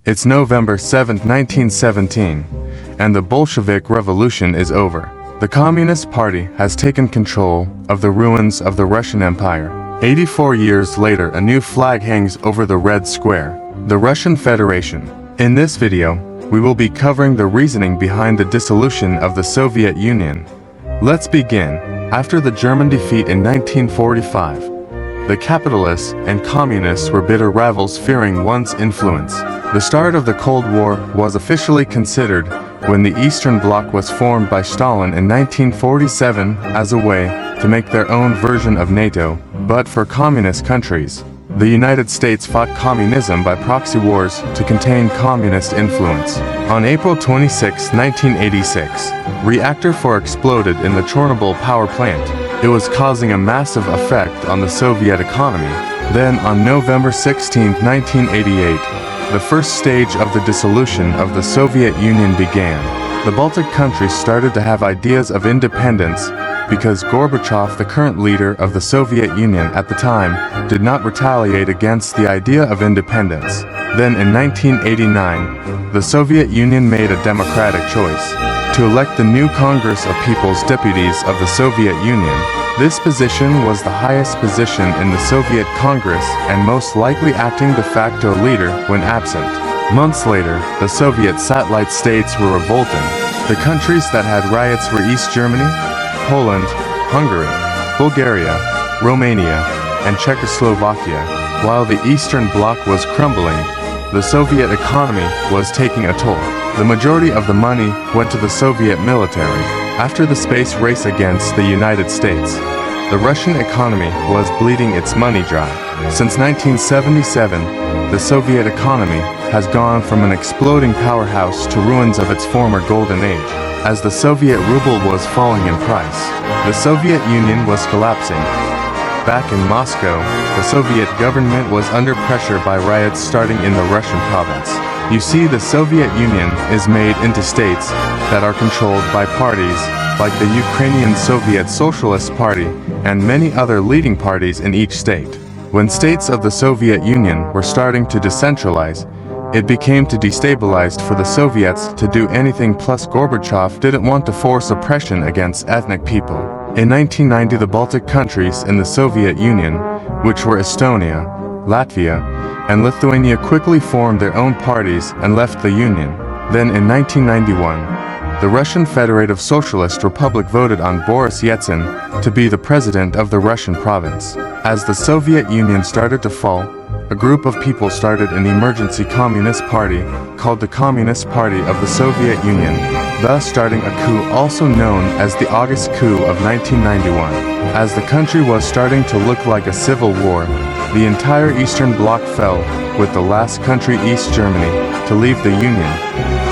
It's November 7, 1917, and the Bolshevik Revolution is over. The Communist Party has taken control of the ruins of the Russian Empire. 84 years later, a new flag hangs over the Red Square, the Russian Federation. In this video, we will be covering the reasoning behind the dissolution of the Soviet Union. Let's begin. After the German defeat in 1945, the capitalists and communists were bitter rivals, fearing one's influence. The start of the Cold War was officially considered when the Eastern Bloc was formed by Stalin in 1947 as a way to make their own version of NATO. But for communist countries, the United States fought communism by proxy wars to contain communist influence. On April 26, 1986, Reactor 4 exploded in the Chernobyl power plant. It was causing a massive effect on the Soviet economy. Then, on November 16, 1988, the first stage of the dissolution of the Soviet Union began. The Baltic countries started to have ideas of independence because Gorbachev, the current leader of the Soviet Union at the time, did not retaliate against the idea of independence. Then in 1989, the Soviet Union made a democratic choice to elect the new Congress of People's Deputies of the Soviet Union. This position was the highest position in the Soviet Congress and most likely acting de facto leader when absent. Months later, the Soviet satellite states were revolting. The countries that had riots were East Germany, Poland, Hungary, Bulgaria, Romania, and Czechoslovakia. While the Eastern Bloc was crumbling, the Soviet economy was taking a toll. The majority of the money went to the Soviet military. After the space race against the United States, the Russian economy was bleeding its money dry. Since 1977, the Soviet economy has gone from an exploding powerhouse to ruins of its former golden age. As the Soviet ruble was falling in price, the Soviet Union was collapsing. Back in Moscow, the Soviet government was under pressure by riots starting in the Russian province. You see, the Soviet Union is made into states that are controlled by parties like the Ukrainian Soviet Socialist Party and many other leading parties in each state. When states of the Soviet Union were starting to decentralize, it became too destabilized for the Soviets to do anything, plus Gorbachev didn't want to force oppression against ethnic people. In 1990, the Baltic countries in the Soviet Union, which were Estonia, Latvia, and Lithuania, quickly formed their own parties and left the Union. Then in 1991, the Russian Federative Socialist Republic voted on Boris Yeltsin to be the president of the Russian province. As the Soviet Union started to fall, a group of people started an emergency communist party called the Communist Party of the Soviet Union, thus starting a coup also known as the August coup of 1991. As the country was starting to look like a civil war, the entire Eastern Bloc fell, with the last country, East Germany, to leave the Union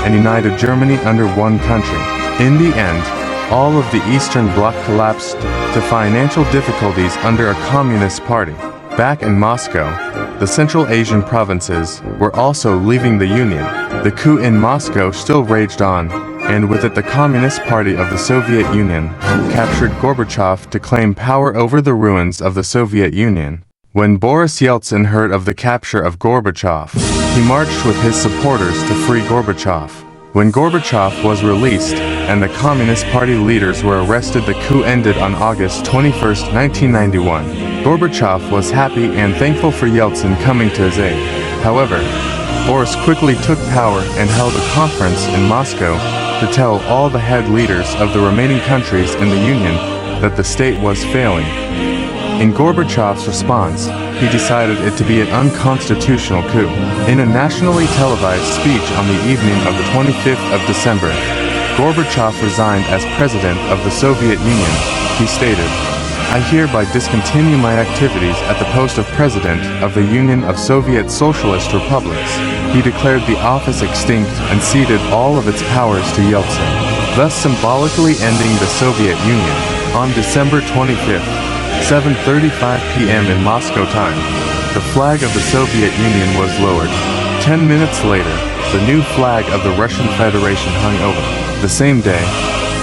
and united Germany under one country. In the end, all of the Eastern Bloc collapsed to financial difficulties under a communist party. Back in Moscow, the Central Asian provinces were also leaving the Union. The coup in Moscow still raged on, and with it the Communist Party of the Soviet Union captured Gorbachev to claim power over the ruins of the Soviet Union. When Boris Yeltsin heard of the capture of Gorbachev, he marched with his supporters to free Gorbachev. When Gorbachev was released and the Communist Party leaders were arrested, the coup ended on August 21, 1991. Gorbachev was happy and thankful for Yeltsin coming to his aid. However, Boris quickly took power and held a conference in Moscow to tell all the head leaders of the remaining countries in the Union that the state was failing. In Gorbachev's response, he decided it to be an unconstitutional coup. In a nationally televised speech on the evening of the 25th of December, Gorbachev resigned as president of the Soviet Union. He stated, "I hereby discontinue my activities at the post of President of the Union of Soviet Socialist Republics." He declared the office extinct and ceded all of its powers to Yeltsin, thus symbolically ending the Soviet Union. On December 25th, 7:35 p.m. in Moscow time, the flag of the Soviet Union was lowered. 10 minutes later, the new flag of the Russian Federation hung over. The same day,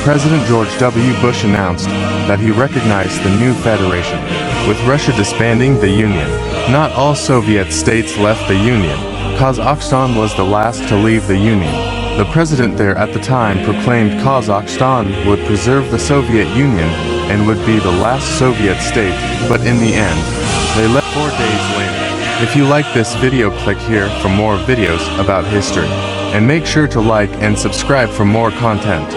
President George W. Bush announced that he recognized the new federation, with Russia disbanding the Union. Not all Soviet states left the Union. Kazakhstan was the last to leave the Union. The president there at the time proclaimed Kazakhstan would preserve the Soviet Union and would be the last Soviet state, but in the end, they left 4 days later. If you like this video, click here for more videos about history, and make sure to like and subscribe for more content.